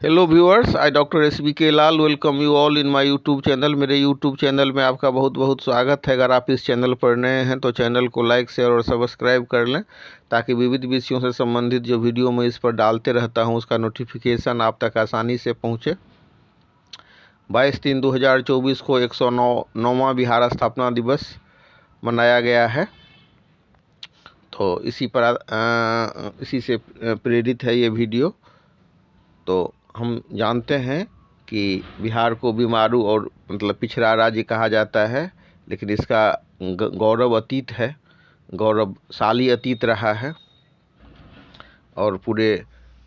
Hello viewers, I doctor SBK Lal welcome you all in my YouTube channel. मेरे YouTube channel में आपका बहुत बहुत स्वागत है। अगर आप इस चैनल पर नए हैं तो चैनल को लाइक शेयर और सब्सक्राइब कर लें ताकि विविध विषयों से संबंधित जो वीडियो मैं इस पर डालते रहता हूं उसका नोटिफिकेशन आप तक आसानी से पहुंचे। 22/3/2024 को 109वां बिहार स्थापना दिवस मनाया गया है। तो इसी से प्रेरित है ये वीडियो। तो हम जानते हैं कि बिहार को बीमारू और मतलब पिछड़ा राज्य कहा जाता है, लेकिन इसका गौरव अतीत है, गौरवशाली अतीत रहा है और पूरे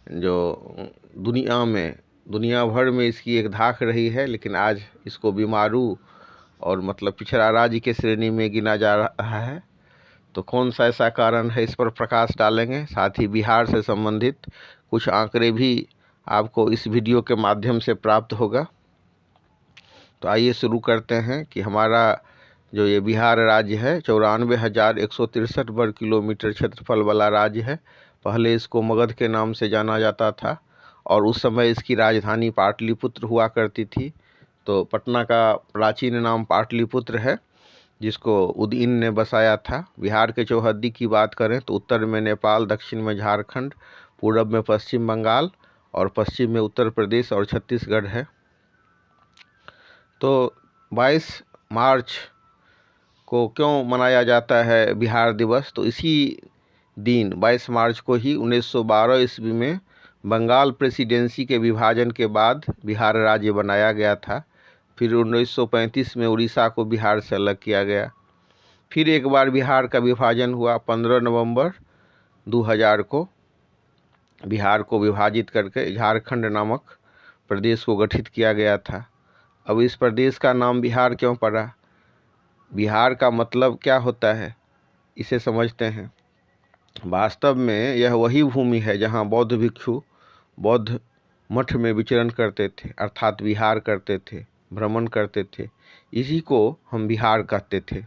जो दुनिया भर में इसकी एक धाक रही है। लेकिन आज इसको बीमारू और मतलब पिछड़ा राज्य के श्रेणी में गिना जा रहा है। तो कौन सा ऐसा कारण है, इस पर प्रकाश डालेंगे। साथ ही बिहार से संबंधित कुछ आंकड़े भी आपको इस वीडियो के माध्यम से प्राप्त होगा। तो आइए शुरू करते हैं कि हमारा जो ये बिहार राज्य है 94,163 वर्ग किलोमीटर क्षेत्रफल वाला राज्य है। पहले इसको मगध के नाम से जाना जाता था और उस समय इसकी राजधानी पाटलिपुत्र हुआ करती थी। तो पटना का प्राचीन नाम पाटलिपुत्र है, जिसको उदयन ने बसाया था। बिहार के चौहद्दी की बात करें तो उत्तर में नेपाल, दक्षिण में झारखंड, पूरब में पश्चिम बंगाल और पश्चिम में उत्तर प्रदेश और छत्तीसगढ़ है। तो 22 मार्च को क्यों मनाया जाता है बिहार दिवस? तो इसी दिन 22 मार्च को ही 1912 ईस्वी में बंगाल प्रेसिडेंसी के विभाजन के बाद बिहार राज्य बनाया गया था। फिर 1935 में उड़ीसा को बिहार से अलग किया गया। फिर एक बार बिहार का विभाजन हुआ 15 नवंबर 2000 को। बिहार को विभाजित करके झारखंड नामक प्रदेश को गठित किया गया था। अब इस प्रदेश का नाम बिहार क्यों पड़ा? बिहार का मतलब क्या होता है, इसे समझते हैं। वास्तव में यह वही भूमि है जहां बौद्ध भिक्षु बौद्ध मठ में विचरण करते थे, अर्थात विहार करते थे, भ्रमण करते थे। इसी को हम बिहार कहते थे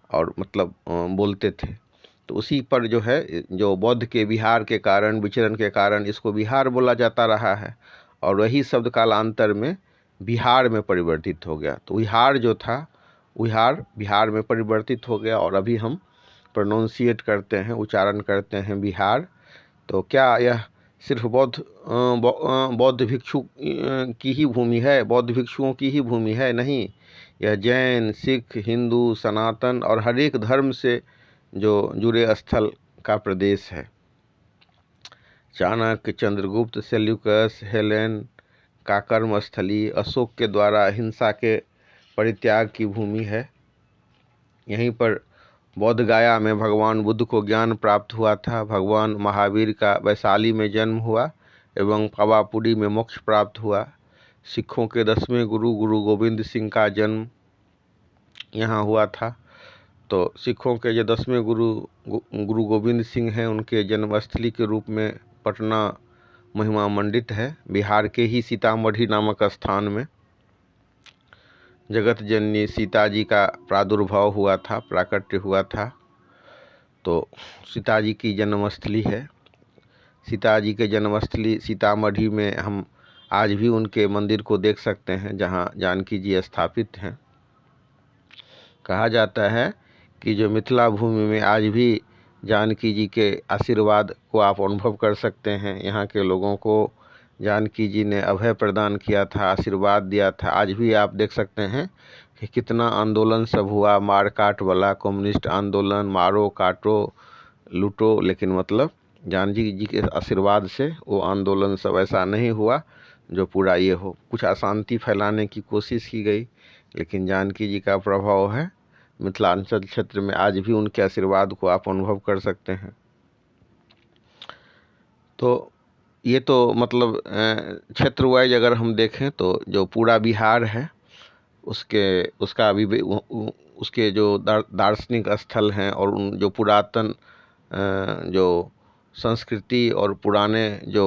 और मतलब बोलते थे। तो उसी पर जो है, जो बौद्ध के विहार के कारण, विचरण के कारण इसको बिहार बोला जाता रहा है और वही शब्द कालांतर में बिहार में परिवर्तित हो गया। तो विहार जो था, विहार बिहार में परिवर्तित हो गया और अभी हम प्रोनाउंसिएट करते हैं, उच्चारण करते हैं बिहार। तो क्या यह सिर्फ बौद्ध भिक्षु की ही भूमि है, बौद्ध भिक्षुओं की ही भूमि है? नहीं, यह जैन, सिख, हिंदू, सनातन और हर एक धर्म से जो जुड़े स्थल का प्रदेश है। चाणक्य, चंद्रगुप्त, सेल्यूकस, हेलेन का कर्मस्थली, अशोक के द्वारा हिंसा के परित्याग की भूमि है। यहीं पर बोध गया में भगवान बुद्ध को ज्ञान प्राप्त हुआ था। भगवान महावीर का वैशाली में जन्म हुआ एवं पावापुरी में मोक्ष प्राप्त हुआ। सिखों के 10वें गुरु गुरु गोविंद सिंह का जन्म यहाँ हुआ था। तो सिखों के जो 10वें गुरु गोविंद सिंह हैं, उनके जन्मस्थली के रूप में पटना महिमा मंडित है। बिहार के ही सीतामढ़ी नामक स्थान में जगत जननी सीता जी का प्रादुर्भाव हुआ था, प्राकट्य हुआ था। तो सीता जी की जन्मस्थली है। सीता जी के जन्मस्थली सीतामढ़ी में हम आज भी उनके मंदिर को देख सकते हैं, जहां जानकी जी स्थापित हैं। कहा जाता है कि जो मिथिला भूमि में आज भी जानकी जी के आशीर्वाद को आप अनुभव कर सकते हैं। यहाँ के लोगों को जानकी जी ने अभय प्रदान किया था, आशीर्वाद दिया था। आज भी आप देख सकते हैं कि कितना आंदोलन सब हुआ, मार काट वाला कम्युनिस्ट आंदोलन, मारो काटो लूटो, लेकिन मतलब जानकी जी के आशीर्वाद से वो आंदोलन सब ऐसा नहीं हुआ जो पूरा ये हो। कुछ अशांति फैलाने की कोशिश की गई, लेकिन जानकी जी का प्रभाव है मिथिलांचल क्षेत्र में। आज भी उनके आशीर्वाद को आप अनुभव कर सकते हैं। तो ये तो मतलब क्षेत्र वाइज अगर हम देखें तो जो पूरा बिहार है उसके जो दार्शनिक स्थल हैं और उन जो पुरातन जो संस्कृति और पुराने जो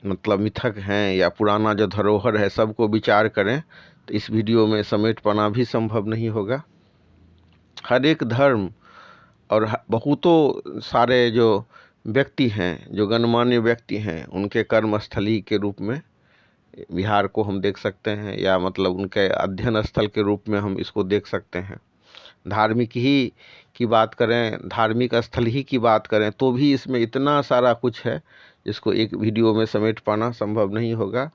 मतलब मिथक हैं या पुराना जो धरोहर है, सबको विचार करें तो इस वीडियो में समेट पाना भी संभव नहीं होगा। हर एक धर्म और बहुतों सारे जो व्यक्ति हैं, जो गणमान्य व्यक्ति हैं, उनके कर्मस्थली के रूप में बिहार को हम देख सकते हैं, या मतलब उनके अध्ययन स्थल के रूप में हम इसको देख सकते हैं। धार्मिक ही की बात करें, धार्मिक स्थल ही की बात करें, तो भी इसमें इतना सारा कुछ है जिसको एक वीडियो में समेट पाना संभव नहीं होगा।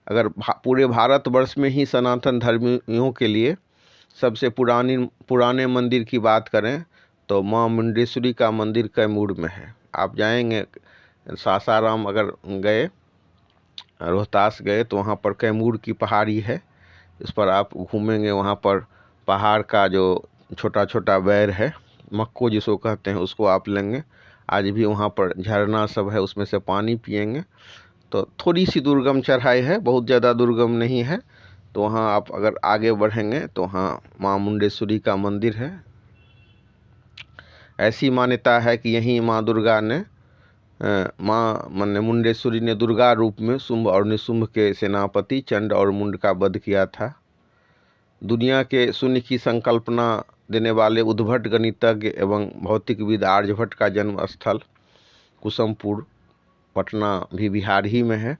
अगर पूरे भारतवर्ष में ही सनातन धर्मियों के लिए सबसे पुराने मंदिर की बात करें तो माँ मुंडेश्वरी का मंदिर कैमूर में है। आप जाएंगे सासाराम, अगर गए, रोहतास गए, तो वहाँ पर कैमूर की पहाड़ी है, इस पर आप घूमेंगे। वहाँ पर पहाड़ का जो छोटा छोटा बैर है, मक्को जिसको कहते हैं, उसको आप लेंगे। आज भी वहाँ पर झरना सब है, उसमें से पानी पिएंगे। तो थोड़ी सी दुर्गम चढ़ाई है, बहुत ज़्यादा दुर्गम नहीं है। तो वहाँ आप अगर आगे बढ़ेंगे तो वहाँ माँ मुंडेश्वरी का मंदिर है। ऐसी मान्यता है कि यहीं माँ दुर्गा ने माँ मुंडेश्वरी ने दुर्गा रूप में शुंभ और निशुंभ के सेनापति चंड और मुंड का वध किया था। दुनिया के शून्य की संकल्पना देने वाले उद्भट गणितज्ञ एवं भौतिकविद आर्यभट्ट का जन्म स्थल कुसुमपुर पटना भी बिहार ही में है।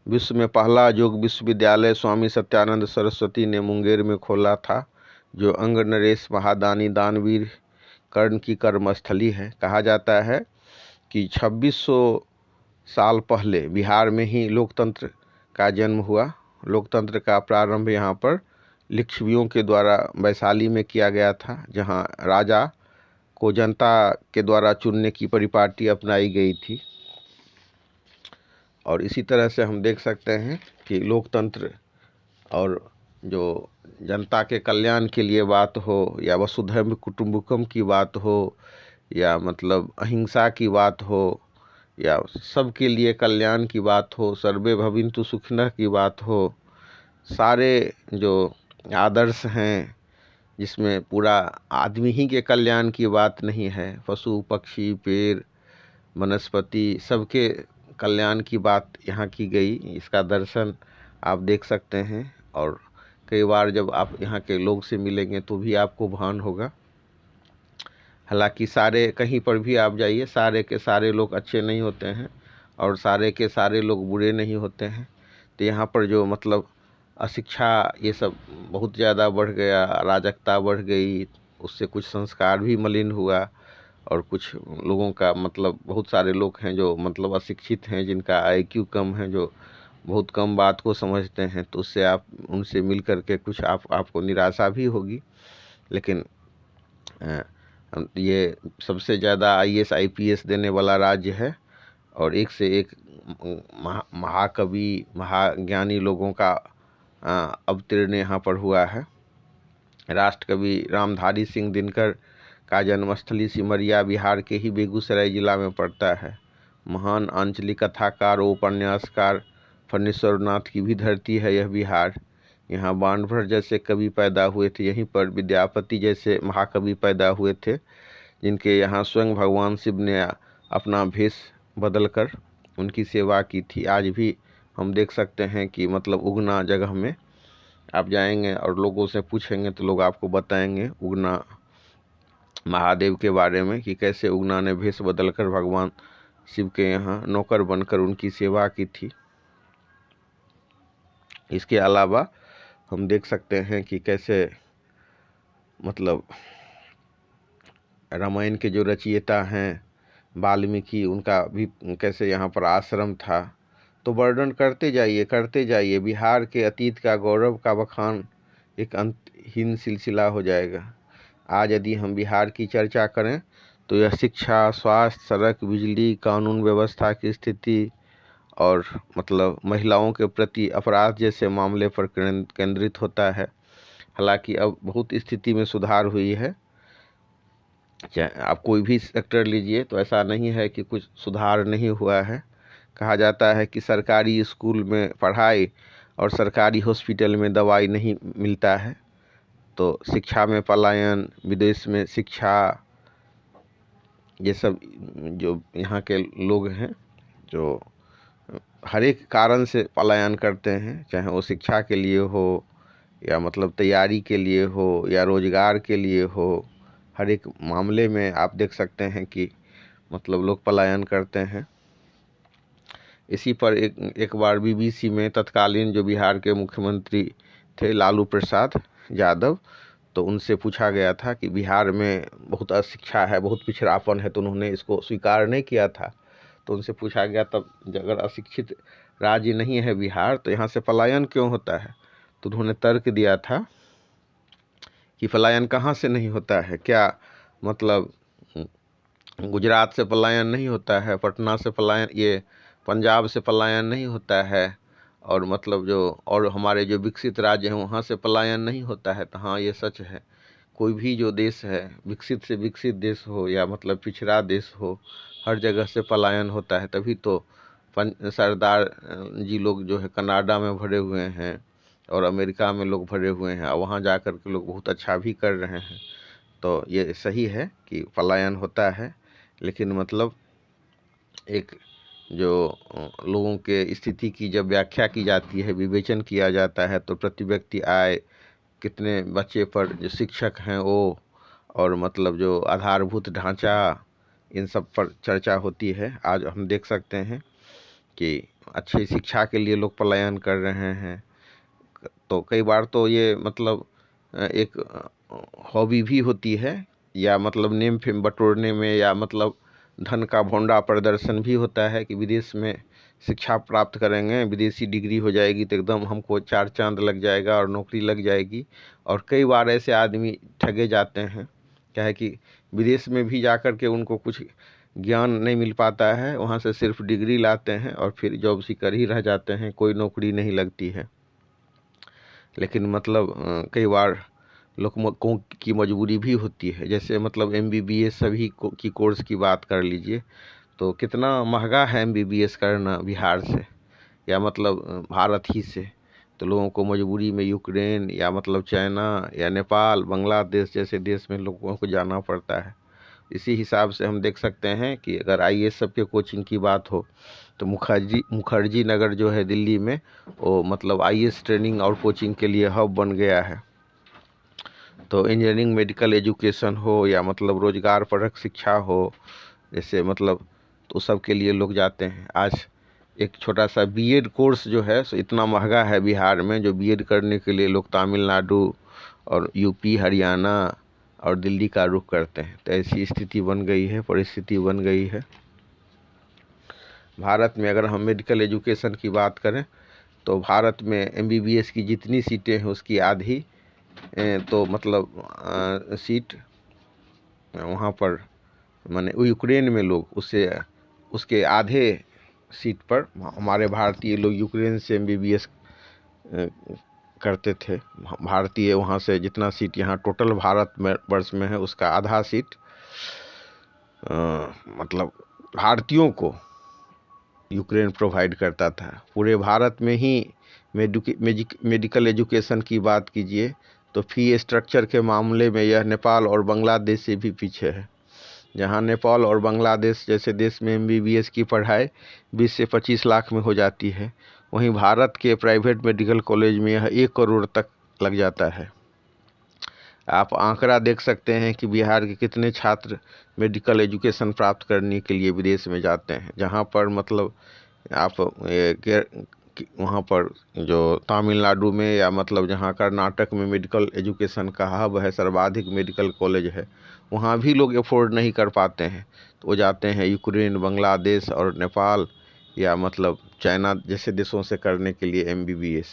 विश्व में पहला योग विश्वविद्यालय स्वामी सत्यानंद सरस्वती ने मुंगेर में खोला था, जो अंग नरेश महादानी दानवीर कर्ण की कर्मस्थली है। कहा जाता है कि 2600 साल पहले बिहार में ही लोकतंत्र का जन्म हुआ। लोकतंत्र का प्रारंभ यहाँ पर लिच्छवियों के द्वारा वैशाली में किया गया था, जहाँ राजा को जनता के द्वारा चुनने की परिपाटी अपनाई गई थी। और इसी तरह से हम देख सकते हैं कि लोकतंत्र और जो जनता के कल्याण के लिए बात हो, या वसुधैव कुटुंबकम की बात हो, या मतलब अहिंसा की बात हो, या सबके लिए कल्याण की बात हो, सर्वे भविन्तु सुखिनः की बात हो, सारे जो आदर्श हैं जिसमें पूरा आदमी ही के कल्याण की बात नहीं है, पशु पक्षी पेड़ वनस्पति सबके कल्याण की बात यहाँ की गई। इसका दर्शन आप देख सकते हैं। और कई बार जब आप यहाँ के लोग से मिलेंगे तो भी आपको भान होगा। हालांकि सारे, कहीं पर भी आप जाइए, सारे के सारे लोग अच्छे नहीं होते हैं और सारे के सारे लोग बुरे नहीं होते हैं। तो यहाँ पर जो मतलब अशिक्षा ये सब बहुत ज़्यादा बढ़ गया, अराजकता बढ़ गई, उससे कुछ संस्कार भी मलिन हुआ। और कुछ लोगों का मतलब बहुत सारे लोग हैं जो मतलब अशिक्षित हैं, जिनका IQ कम है, जो बहुत कम बात को समझते हैं। तो उससे आप उनसे मिल कर के कुछ आपको निराशा भी होगी। लेकिन ये सबसे ज़्यादा IAS IPS देने वाला राज्य है, और एक से एक महाकवि महाज्ञानी लोगों का अवतीर्ण यहाँ पर हुआ है। राष्ट्रकवि रामधारी सिंह दिनकर का जन्मस्थली सिमरिया बिहार के ही बेगूसराय जिला में पड़ता है। महान आंचलिक कथाकार और उपन्यासकार फणीश्वर नाथ की भी धरती है यह बिहार। यहाँ बाणभट्ट जैसे कवि पैदा हुए थे, यहीं पर विद्यापति जैसे महाकवि पैदा हुए थे, जिनके यहाँ स्वयं भगवान शिव ने अपना भेष बदलकर उनकी सेवा की थी। आज भी हम देख सकते हैं कि मतलब उगना जगह में आप जाएंगे और लोगों से पूछेंगे तो लोग आपको बताएंगे उगना महादेव के बारे में, कि कैसे उगना ने भेष बदलकर भगवान शिव के यहाँ नौकर बनकर उनकी सेवा की थी। इसके अलावा हम देख सकते हैं कि कैसे मतलब रामायण के जो रचयिता हैं वाल्मीकि, उनका भी कैसे यहाँ पर आश्रम था। तो वर्णन करते जाइए बिहार के अतीत का गौरव का बखान एक अंतहीन सिलसिला हो जाएगा। आज यदि हम बिहार की चर्चा करें तो यह शिक्षा, स्वास्थ्य, सड़क, बिजली, कानून व्यवस्था की स्थिति और मतलब महिलाओं के प्रति अपराध जैसे मामले पर केंद्रित होता है। हालांकि अब बहुत स्थिति में सुधार हुई है। चाहे आप कोई भी सेक्टर लीजिए तो ऐसा नहीं है कि कुछ सुधार नहीं हुआ है। कहा जाता है कि सरकारी स्कूल में पढ़ाई और सरकारी हॉस्पिटल में दवाई नहीं मिलता है। तो शिक्षा में पलायन, विदेश में शिक्षा, ये सब जो यहाँ के लोग हैं जो हर एक कारण से पलायन करते हैं, चाहे वो शिक्षा के लिए हो या मतलब तैयारी के लिए हो या रोजगार के लिए हो, हर एक मामले में आप देख सकते हैं कि मतलब लोग पलायन करते हैं। इसी पर एक बार बीबीसी में तत्कालीन जो बिहार के मुख्यमंत्री थे लालू प्रसाद यादव, तो उनसे पूछा गया था कि बिहार में बहुत अशिक्षा है, बहुत पिछड़ापन है, तो उन्होंने इसको स्वीकार नहीं किया था। तो उनसे पूछा गया तब अगर अशिक्षित राज्य नहीं है बिहार तो यहाँ से पलायन क्यों होता है? तो उन्होंने तर्क दिया था कि पलायन कहाँ से नहीं होता है, क्या मतलब गुजरात से पलायन नहीं होता है, पटना से पलायन, ये पंजाब से पलायन नहीं होता है, और मतलब जो और हमारे जो विकसित राज्य हैं वहाँ से पलायन नहीं होता है। तो हाँ, ये सच है। कोई भी जो देश है, विकसित से विकसित देश हो या मतलब पिछड़ा देश हो, हर जगह से पलायन होता है। तभी तो सरदार जी लोग जो है कनाडा में भरे हुए हैं और अमेरिका में लोग भरे हुए हैं, और वहाँ जा कर के लोग बहुत अच्छा भी कर रहे हैं। तो ये सही है कि पलायन होता है, लेकिन मतलब एक जो लोगों के स्थिति की जब व्याख्या की जाती है, विवेचन किया जाता है, तो प्रति व्यक्ति आय, कितने बच्चे पर जो शिक्षक हैं वो, और मतलब जो आधारभूत ढांचा, इन सब पर चर्चा होती है। आज हम देख सकते हैं कि अच्छी शिक्षा के लिए लोग पलायन कर रहे हैं। तो कई बार तो ये मतलब एक हॉबी भी होती है, या मतलब नेम फेम बटोरने में, या मतलब धन का भोंडा प्रदर्शन भी होता है कि विदेश में शिक्षा प्राप्त करेंगे, विदेशी डिग्री हो जाएगी तो एकदम हमको चार चांद लग जाएगा और नौकरी लग जाएगी। और कई बार ऐसे आदमी ठगे जाते हैं, क्या है कि विदेश में भी जाकर के उनको कुछ ज्ञान नहीं मिल पाता है, वहाँ से सिर्फ डिग्री लाते हैं और फिर जॉब सीकर ही रह जाते हैं, कोई नौकरी नहीं लगती है। लेकिन मतलब कई बार लोगों की मजबूरी भी होती है। जैसे मतलब MBBS सभी की कोर्स की बात कर लीजिए, तो कितना महंगा है MBBS करना बिहार से या मतलब भारत ही से। तो लोगों को मजबूरी में यूक्रेन या मतलब चाइना या नेपाल, बांग्लादेश जैसे देश में लोगों को जाना पड़ता है। इसी हिसाब से हम देख सकते हैं कि अगर IAS सब के कोचिंग की बात हो तो मुखर्जी नगर जो है दिल्ली में, वो मतलब IAS ट्रेनिंग और कोचिंग के लिए हब बन गया है। तो इंजीनियरिंग, मेडिकल एजुकेशन हो या मतलब रोजगार परक शिक्षा हो, जैसे मतलब तो सब के लिए लोग जाते हैं। आज एक छोटा सा BEd कोर्स जो है सो इतना महंगा है बिहार में, जो BEd करने के लिए लोग तमिलनाडु और UP, हरियाणा और दिल्ली का रुख करते हैं। तो ऐसी स्थिति बन गई है, परिस्थिति बन गई है भारत में। अगर हम मेडिकल एजुकेशन की बात करें तो भारत में MBBS की जितनी सीटें हैं उसकी आधी तो मतलब सीट वहाँ पर माने यूक्रेन में लोग उसके आधे सीट पर हमारे भारतीय लोग यूक्रेन से MBBS करते थे। भारतीय वहाँ से जितना सीट यहाँ टोटल भारत में वर्ष में है उसका आधा सीट मतलब भारतीयों को यूक्रेन प्रोवाइड करता था। पूरे भारत में ही मेडिकल एजुकेशन की बात कीजिए तो फी स्ट्रक्चर के मामले में यह नेपाल और बांग्लादेश से भी पीछे है। जहां नेपाल और बांग्लादेश जैसे देश में MBBS की पढ़ाई 20 से 25 लाख में हो जाती है, वहीं भारत के प्राइवेट मेडिकल कॉलेज में यह 1 करोड़ तक लग जाता है। आप आंकड़ा देख सकते हैं कि बिहार के कितने छात्र मेडिकल एजुकेशन प्राप्त करने के लिए विदेश में जाते हैं। जहां पर मतलब आप वहाँ पर जो तमिलनाडु में या मतलब जहाँ कर्नाटक में मेडिकल एजुकेशन का हब है, सर्वाधिक मेडिकल कॉलेज है, वहाँ भी लोग अफोर्ड नहीं कर पाते हैं, तो वो जाते हैं यूक्रेन, बांग्लादेश और नेपाल या मतलब चाइना जैसे देशों से करने के लिए MBBS।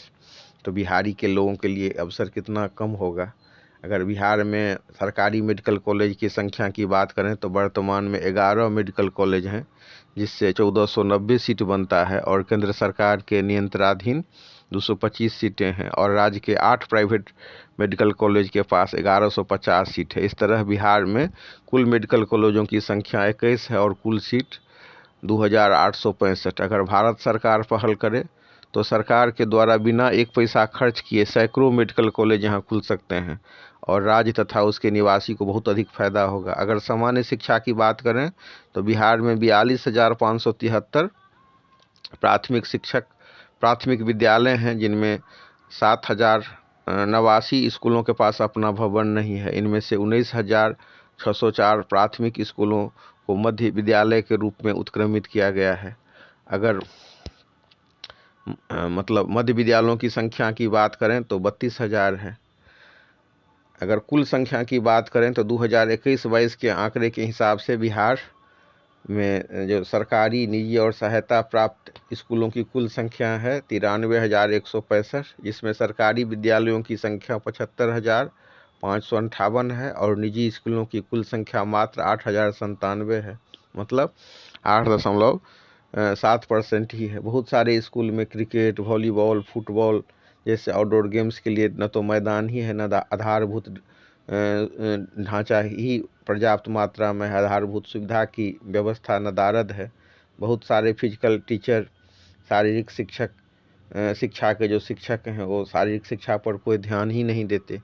तो बिहारी के लोगों के लिए अवसर कितना कम होगा। अगर बिहार में सरकारी मेडिकल कॉलेज की संख्या की बात करें तो वर्तमान में 11 मेडिकल कॉलेज हैं, जिससे 1490 सीट बनता है, और केंद्र सरकार के नियंत्रणाधीन 225 सीटें हैं, और राज्य के 8 प्राइवेट मेडिकल कॉलेज के पास 1150 सीट है। इस तरह बिहार में कुल मेडिकल कॉलेजों की संख्या 21 है और कुल सीट 2865। अगर भारत सरकार पहल करे तो सरकार के द्वारा बिना एक पैसा खर्च किए सैकड़ों मेडिकल कॉलेज यहाँ खुल सकते हैं, और राज्य तथा उसके निवासी को बहुत अधिक फायदा होगा। अगर सामान्य शिक्षा की बात करें तो बिहार में 42,573 प्राथमिक विद्यालय हैं, जिनमें 7,089 स्कूलों के पास अपना भवन नहीं है। इनमें से 19,604 प्राथमिक स्कूलों को मध्य विद्यालय के रूप में उत्क्रमित किया गया है। अगर मतलब मध्य विद्यालयों की संख्या की बात करें तो 32,000 है। अगर कुल संख्या की बात करें तो 2021-22 के आंकड़े के हिसाब से बिहार में जो सरकारी, निजी और सहायता प्राप्त स्कूलों की कुल संख्या है 93,165, जिसमें सरकारी विद्यालयों की संख्या 75,558 है और निजी स्कूलों की कुल संख्या मात्र 8,097 है। मतलब 8.7% ही है। बहुत सारे स्कूल में क्रिकेट, वॉलीबॉल, फुटबॉल जैसे आउटडोर गेम्स के लिए न तो मैदान ही है, न आधारभूत ढांचा ही पर्याप्त मात्रा में है, आधारभूत सुविधा की व्यवस्था नदारद है। बहुत सारे फिजिकल टीचर, शारीरिक शिक्षक, शिक्षा के जो शिक्षक हैं वो शारीरिक शिक्षा पर कोई ध्यान ही नहीं देते।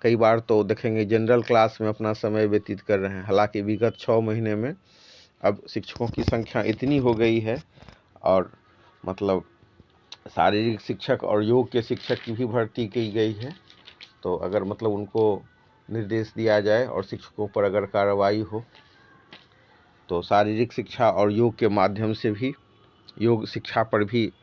कई बार तो देखेंगे जनरल क्लास में अपना समय व्यतीत कर रहे हैं। हालांकि विगत 6 महीने में अब शिक्षकों की संख्या इतनी हो गई है और मतलब शारीरिक शिक्षक और योग के शिक्षक की भी भर्ती की गई है। तो अगर मतलब उनको निर्देश दिया जाए और शिक्षकों पर अगर कार्रवाई हो तो शारीरिक शिक्षा और योग के माध्यम से भी, योग शिक्षा पर भी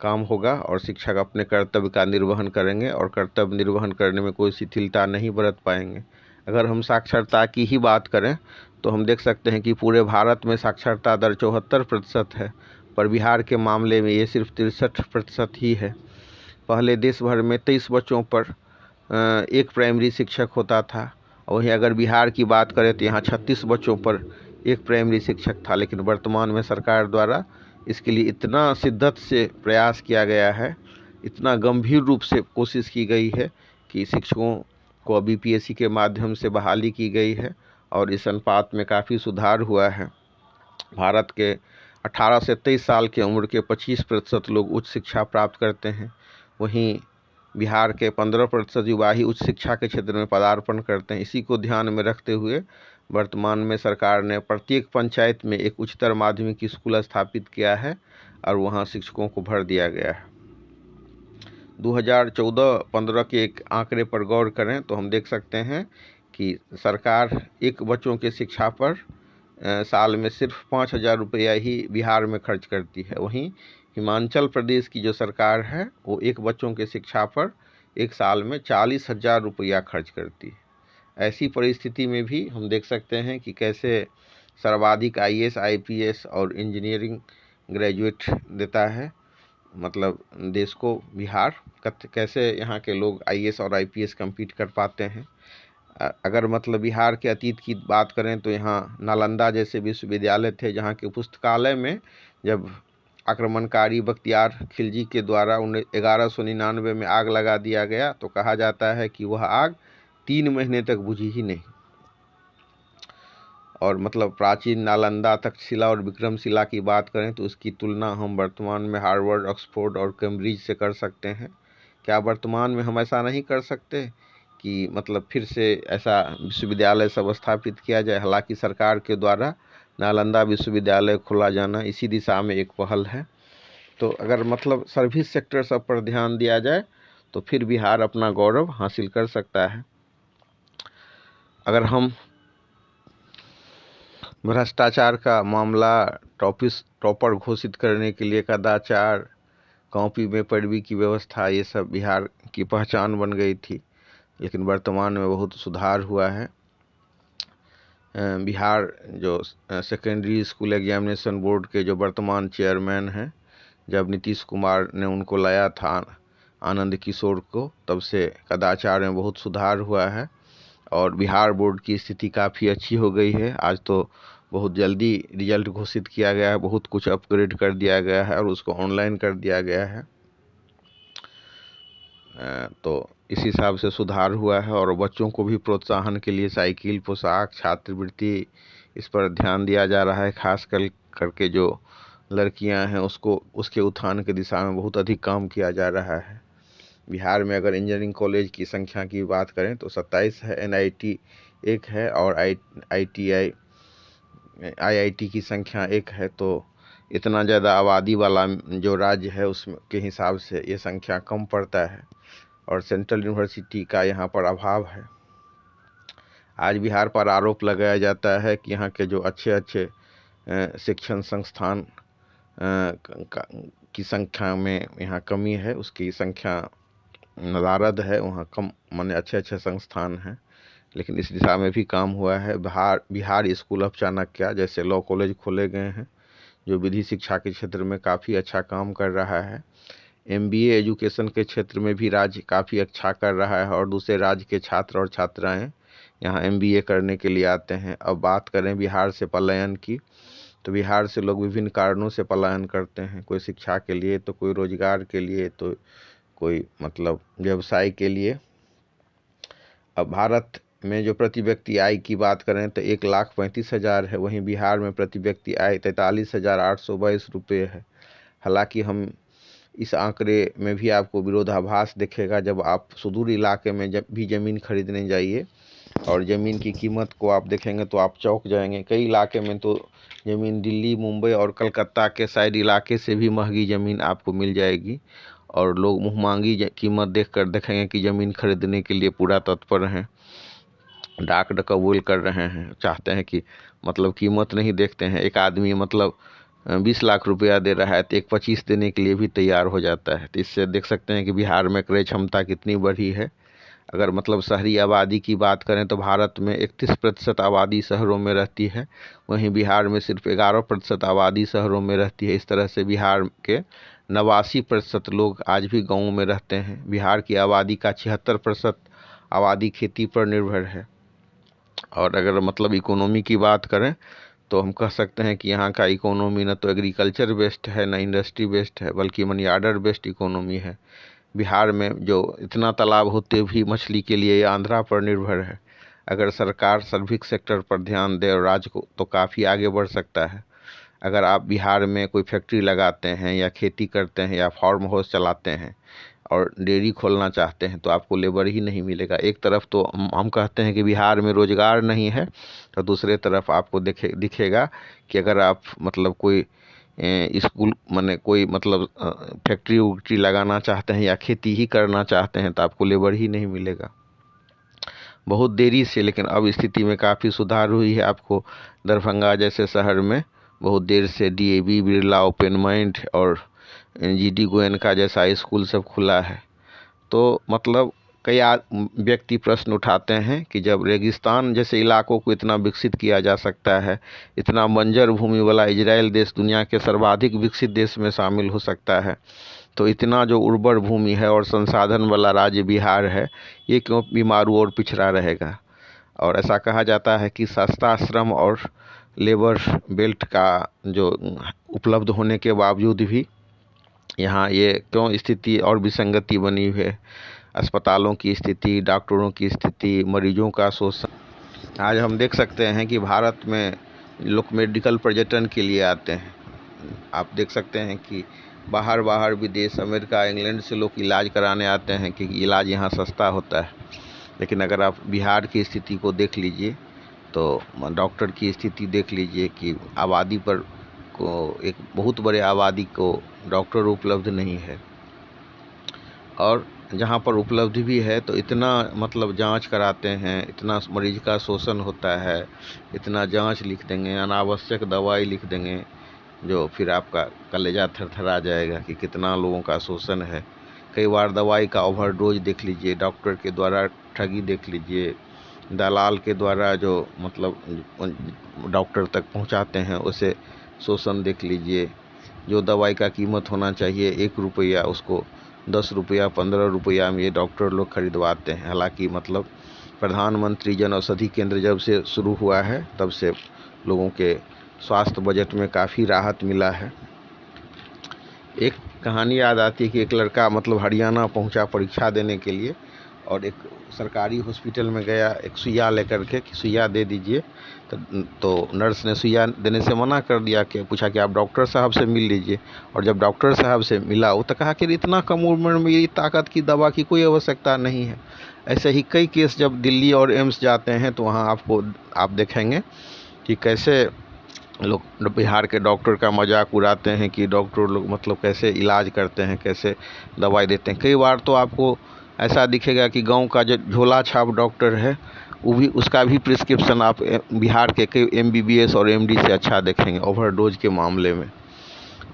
काम होगा और शिक्षक अपने कर्तव्य का निर्वहन करेंगे और कर्तव्य निर्वहन करने में कोई शिथिलता नहीं बरत पाएंगे। अगर हम साक्षरता की ही बात करें तो हम देख सकते हैं कि पूरे भारत में साक्षरता दर 74% है, पर बिहार के मामले में ये सिर्फ 63% ही है। पहले देश भर में 23 बच्चों पर एक प्राइमरी शिक्षक होता था। वहीं अगर बिहार की बात करें तो यहाँ 36 बच्चों पर एक प्राइमरी शिक्षक था। लेकिन वर्तमान में सरकार द्वारा इसके लिए इतना शिद्दत से प्रयास किया गया है, इतना गंभीर रूप से कोशिश की गई है कि शिक्षकों को अभी बीपीएससी के माध्यम से बहाली की गई है और इस अनुपात में काफ़ी सुधार हुआ है। भारत के 18 से 23 साल की उम्र के 25% लोग उच्च शिक्षा प्राप्त करते हैं। वहीं बिहार के 15% युवा ही उच्च शिक्षा के क्षेत्र में पदार्पण करते हैं। इसी को ध्यान में रखते हुए वर्तमान में सरकार ने प्रत्येक पंचायत में एक उच्चतर माध्यमिक स्कूल स्थापित किया है और वहां शिक्षकों को भर दिया गया है। 2014-15 के एक आंकड़े पर गौर करें तो हम देख सकते हैं कि सरकार एक बच्चों के शिक्षा पर साल में सिर्फ 5,000 रुपया ही बिहार में खर्च करती है। वहीं हिमाचल प्रदेश की जो सरकार है वो एक बच्चों के शिक्षा पर एक साल में 40,000 रुपया खर्च करती है। ऐसी परिस्थिति में भी हम देख सकते हैं कि कैसे सर्वाधिक आईएएस, आईपीएस और इंजीनियरिंग ग्रेजुएट देता है मतलब देश को बिहार, कैसे यहाँ के लोग आईएएस और आईपीएस compete कर पाते हैं। अगर मतलब बिहार के अतीत की बात करें तो यहाँ नालंदा जैसे विश्वविद्यालय थे, जहाँ के पुस्तकालय में जब आक्रमणकारी बख्तियार खिलजी के द्वारा 1199 में आग लगा दिया गया तो कहा जाता है कि वह आग 3 महीने तक बुझी ही नहीं। और मतलब प्राचीन नालंदा, तक्षशिला और विक्रमशिला की बात करें तो उसकी तुलना हम वर्तमान में हार्वर्ड, ऑक्सफोर्ड और कैम्ब्रिज से कर सकते हैं। क्या वर्तमान में हम ऐसा नहीं कर सकते कि मतलब फिर से ऐसा विश्वविद्यालय सब स्थापित किया जाए? हालांकि सरकार के द्वारा नालंदा विश्वविद्यालय खोला जाना इसी दिशा में एक पहल है। तो अगर मतलब सर्विस सेक्टर सब पर ध्यान दिया जाए तो फिर बिहार अपना गौरव हासिल कर सकता है। अगर हम भ्रष्टाचार का मामला, टॉपर घोषित करने के लिए कदाचार, कॉपी में पैरवी की व्यवस्था, ये सब बिहार की पहचान बन गई थी। लेकिन वर्तमान में बहुत सुधार हुआ है। बिहार जो सेकेंडरी स्कूल एग्जामिनेशन बोर्ड के जो वर्तमान चेयरमैन हैं, जब नीतीश कुमार ने उनको लाया था आनंद किशोर को, तब से कदाचार में बहुत सुधार हुआ है और बिहार बोर्ड की स्थिति काफ़ी अच्छी हो गई है। आज तो बहुत जल्दी रिजल्ट घोषित किया गया है, बहुत कुछ अपग्रेड कर दिया गया है और उसको ऑनलाइन कर दिया गया है। तो इस हिसाब से सुधार हुआ है और बच्चों को भी प्रोत्साहन के लिए साइकिल, पोशाक, छात्रवृत्ति, इस पर ध्यान दिया जा रहा है। खास करके जो लड़कियां हैं उसको उसके उत्थान की दिशा में बहुत अधिक काम किया जा रहा है। बिहार में अगर इंजीनियरिंग कॉलेज की संख्या की बात करें तो 27 है, एनआईटी 1 है और आईआईटी की संख्या 1 है। तो इतना ज़्यादा आबादी वाला जो राज्य है उसमें के हिसाब से ये संख्या कम पड़ता है और सेंट्रल यूनिवर्सिटी का यहाँ पर अभाव है। आज बिहार पर आरोप लगाया जाता है कि यहाँ के जो अच्छे शिक्षण संस्थान की संख्या में यहाँ कमी है, उसकी संख्या नदारद है, वहाँ कम माने अच्छे संस्थान हैं। लेकिन इस दिशा में भी काम हुआ है। बिहार स्कूल ऑफ चाणक्य जैसे लॉ कॉलेज खोले गए हैं, जो विधि शिक्षा के क्षेत्र में काफ़ी अच्छा काम कर रहा है। MBA एजुकेशन के क्षेत्र में भी राज्य काफ़ी अच्छा कर रहा है और दूसरे राज्य के छात्र और छात्राएं यहाँ MBA करने के लिए आते हैं। अब बात करें बिहार से पलायन की, तो बिहार से लोग विभिन्न कारणों से पलायन करते हैं, कोई शिक्षा के लिए, तो कोई रोजगार के लिए, तो कोई मतलब व्यवसाय के लिए। अब भारत में जो प्रति व्यक्ति आय की बात करें तो 1,35,000 है, वहीं बिहार में प्रति व्यक्ति आय 43,822 रुपये है। हालांकि हम इस आंकड़े में भी आपको विरोधाभास दिखेगा। जब आप सुदूर इलाके में जब भी ज़मीन खरीदने जाइए और ज़मीन की कीमत को आप देखेंगे तो आप चौंक जाएंगे। कई इलाके में तो ज़मीन दिल्ली, मुंबई और कलकत्ता के साइड इलाके से भी महंगी ज़मीन आपको मिल जाएगी और लोग मुँहमांगी कीमत देखकर देखेंगे कि ज़मीन खरीदने के लिए पूरा तत्पर हैं, डाक डकौल कर रहे हैं, चाहते हैं कि मतलब कीमत नहीं देखते हैं। एक आदमी मतलब 20 लाख रुपया दे रहा है तो एक 25 देने के लिए भी तैयार हो जाता है। तो इससे देख सकते हैं कि बिहार में क्रय क्षमता कितनी बढ़ी है। अगर मतलब शहरी आबादी की बात करें तो भारत में 31% आबादी शहरों में रहती है, वहीं बिहार में सिर्फ 11% आबादी शहरों में रहती है। इस तरह से बिहार के 89% लोग आज भी गाँव में रहते हैं। बिहार की आबादी का 76% आबादी खेती पर निर्भर है। और अगर मतलब इकोनॉमी की बात करें तो हम कह सकते हैं कि यहाँ का इकोनॉमी न तो एग्रीकल्चर बेस्ड है, न इंडस्ट्री बेस्ड है, बल्कि मनी ऑर्डर बेस्ड इकोनॉमी है। बिहार में जो इतना तालाब होते भी मछली के लिए आंध्रा पर निर्भर है। अगर सरकार सर्विस सेक्टर पर ध्यान दे और राज्य को तो काफ़ी आगे बढ़ सकता है। अगर आप बिहार में कोई फैक्ट्री लगाते हैं या खेती करते हैं या फार्म हाउस चलाते हैं और डेयरी खोलना चाहते हैं तो आपको लेबर ही नहीं मिलेगा। एक तरफ तो हम कहते हैं कि बिहार में रोजगार नहीं है, तो दूसरे तरफ आपको दिखेगा कि अगर आप मतलब कोई स्कूल माने कोई मतलब फैक्ट्री उक्ट्री लगाना चाहते हैं या खेती ही करना चाहते हैं तो आपको लेबर ही नहीं मिलेगा। बहुत देरी से, लेकिन अब स्थिति में काफ़ी सुधार हुई है। आपको दरभंगा जैसे शहर में बहुत देर से DAV, बिरला ओपन माइंड और GD गोयनका जैसा स्कूल सब खुला है। तो मतलब कई व्यक्ति प्रश्न उठाते हैं कि जब रेगिस्तान जैसे इलाकों को इतना विकसित किया जा सकता है, इतना बंजर भूमि वाला इजराइल देश दुनिया के सर्वाधिक विकसित देश में शामिल हो सकता है, तो इतना जो उर्वर भूमि है और संसाधन वाला राज्य बिहार है, ये क्यों बीमारू और पिछड़ा रहेगा। और ऐसा कहा जाता है कि सस्ता श्रम और लेबर बेल्ट का जो उपलब्ध होने के बावजूद भी यहाँ ये क्यों स्थिति और विसंगति बनी हुई है। अस्पतालों की स्थिति, डॉक्टरों की स्थिति, मरीजों का शोषण। आज हम देख सकते हैं कि भारत में लोग मेडिकल पर्यटन के लिए आते हैं। आप देख सकते हैं कि बाहर विदेश, अमेरिका, इंग्लैंड से लोग इलाज कराने आते हैं कि इलाज यहाँ सस्ता होता है। लेकिन अगर आप बिहार की स्थिति को देख लीजिए तो डॉक्टर की स्थिति देख लीजिए कि आबादी पर को एक बहुत बड़े आबादी को डॉक्टर उपलब्ध नहीं है, और जहाँ पर उपलब्ध भी है तो इतना मतलब जांच कराते हैं, इतना मरीज का शोषण होता है, इतना जांच लिख देंगे, अनावश्यक दवाई लिख देंगे, जो फिर आपका कलेजा थरथरा जाएगा कि कितना लोगों का शोषण है। कई बार दवाई का ओवरडोज देख लीजिए, डॉक्टर के द्वारा ठगी देख लीजिए, दलाल के द्वारा जो मतलब डॉक्टर तक पहुंचाते हैं उसे शोषण देख लीजिए। जो दवाई का कीमत होना चाहिए 1 रुपया, उसको 10 रुपया, 15 रुपया में ये डॉक्टर लोग खरीदवाते हैं। हालांकि मतलब प्रधानमंत्री जन औषधि केंद्र जब से शुरू हुआ है तब से लोगों के स्वास्थ्य बजट में काफ़ी राहत मिला है। एक कहानी याद आती है कि एक लड़का मतलब हरियाणा पहुंचा परीक्षा देने के लिए और एक सरकारी हॉस्पिटल में गया एक सुइया लेकर के कि सुइया दे दीजिए, तो नर्स ने सुइया देने से मना कर दिया। कि पूछा कि आप डॉक्टर साहब से मिल लीजिए, और जब डॉक्टर साहब से मिला वो तो कहा कि इतना कम उम्र में मेरी ताकत की दवा की कोई आवश्यकता नहीं है। ऐसे ही कई केस जब दिल्ली और एम्स जाते हैं तो वहाँ आप देखेंगे कि कैसे लोग बिहार के डॉक्टर का मजाक उड़ाते हैं कि डॉक्टर लोग मतलब कैसे इलाज करते हैं, कैसे दवाई देते हैं। कई बार तो आपको ऐसा दिखेगा कि गांव का जो झोला छाप डॉक्टर है वो भी उसका भी प्रिस्क्रिप्शन आप बिहार के कई MBBS और MD से अच्छा देखेंगे ओवरडोज के मामले में।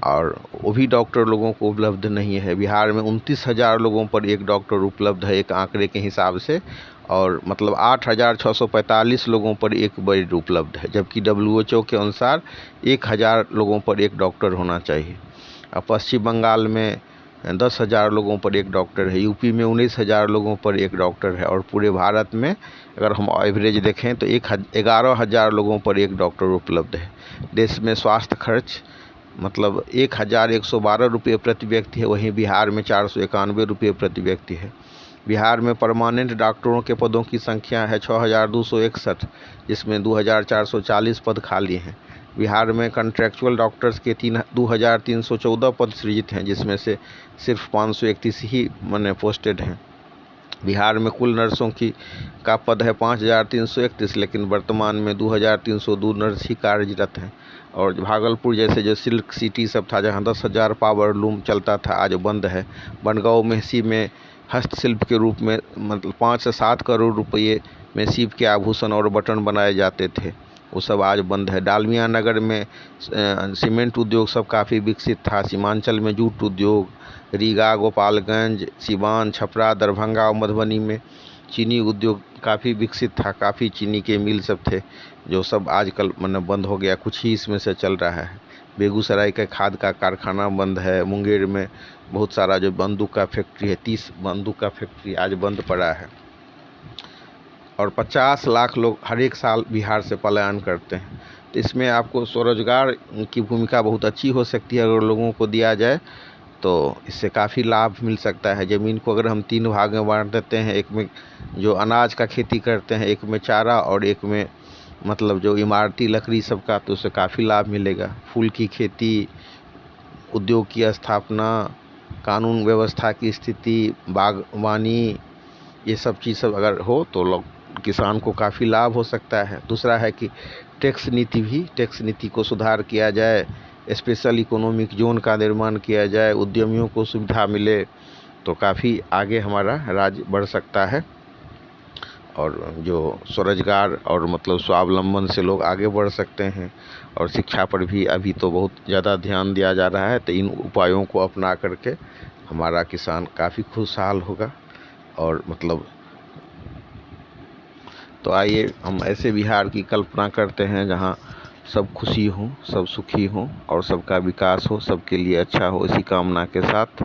और वो भी डॉक्टर लोगों को उपलब्ध नहीं है। बिहार में 29,000 लोगों पर एक डॉक्टर उपलब्ध है एक आंकड़े के हिसाब से, और मतलब 8,645 लोगों पर एक बेड उपलब्ध है, जबकि WHO के अनुसार 1,000 लोगों पर एक डॉक्टर होना चाहिए। अब पश्चिम बंगाल में 10,000 लोगों पर एक डॉक्टर है, यूपी में 19,000 लोगों पर एक डॉक्टर है, और पूरे भारत में अगर हम एवरेज देखें तो 11,000 लोगों पर एक डॉक्टर उपलब्ध है। देश में स्वास्थ्य खर्च मतलब 1,112 रुपये प्रति व्यक्ति है, वहीं बिहार में 491 रुपये प्रति व्यक्ति है। बिहार में परमानेंट डॉक्टरों के पदों की संख्या है 6,261, जिसमें 2,440 पद खाली हैं। बिहार में कॉन्ट्रैक्चुअल डॉक्टर्स के 2,314 पद सृजित हैं, जिसमें से सिर्फ 531 ही पोस्टेड हैं। बिहार में कुल नर्सों का पद है 5,331, लेकिन वर्तमान में 2,302 नर्स ही कार्यरत हैं। और भागलपुर जैसे जो सिल्क सिटी सब था, जहाँ 10,000 पावर लूम चलता था, आज बंद है। बनगांव मेहसी में हस्तशिल्प के रूप में मतलब 5 से 7 करोड़ रुपये में सीप के आभूषण और बटन बनाए जाते थे, वो सब आज बंद है। डालमिया नगर में सीमेंट उद्योग सब काफ़ी विकसित था। सीमांचल में जूट उद्योग, रीगा, गोपालगंज, सिवान, छपरा, दरभंगा और मधुबनी में चीनी उद्योग काफ़ी विकसित था। काफ़ी चीनी के मिल सब थे, जो सब आजकल बंद हो गया, कुछ ही इसमें से चल रहा है। बेगूसराय का खाद का कारखाना बंद है। मुंगेर में बहुत सारा जो बंदूक का फैक्ट्री है, 30 बंदूक का फैक्ट्री आज बंद पड़ा है। और 50 लाख लोग हर एक साल बिहार से पलायन करते हैं। तो इसमें आपको स्वरोजगार की भूमिका बहुत अच्छी हो सकती है। अगर लोगों को दिया जाए तो इससे काफ़ी लाभ मिल सकता है। ज़मीन को अगर हम 3 भाग में बांट देते हैं, एक में जो अनाज का खेती करते हैं, एक में चारा, और एक में मतलब जो इमारती लकड़ी सबका, तो उससे काफ़ी लाभ मिलेगा। फूल की खेती, उद्योग की स्थापना, कानून व्यवस्था की स्थिति, बागवानी, ये सब चीज़ सब अगर हो तो लोग किसान को काफ़ी लाभ हो सकता है। दूसरा है कि टैक्स नीति को सुधार किया जाए, स्पेशल इकोनॉमिक जोन का निर्माण किया जाए, उद्यमियों को सुविधा मिले, तो काफ़ी आगे हमारा राज्य बढ़ सकता है। और जो स्वरोजगार और मतलब स्वावलंबन से लोग आगे बढ़ सकते हैं। और शिक्षा पर भी अभी तो बहुत ज़्यादा ध्यान दिया जा रहा है, तो इन उपायों को अपना करके हमारा किसान काफ़ी खुशहाल होगा। और मतलब तो आइए हम ऐसे बिहार की कल्पना करते हैं जहाँ सब खुशी हों, सब सुखी हों और सबका विकास हो, सबके लिए अच्छा हो, इसी कामना के साथ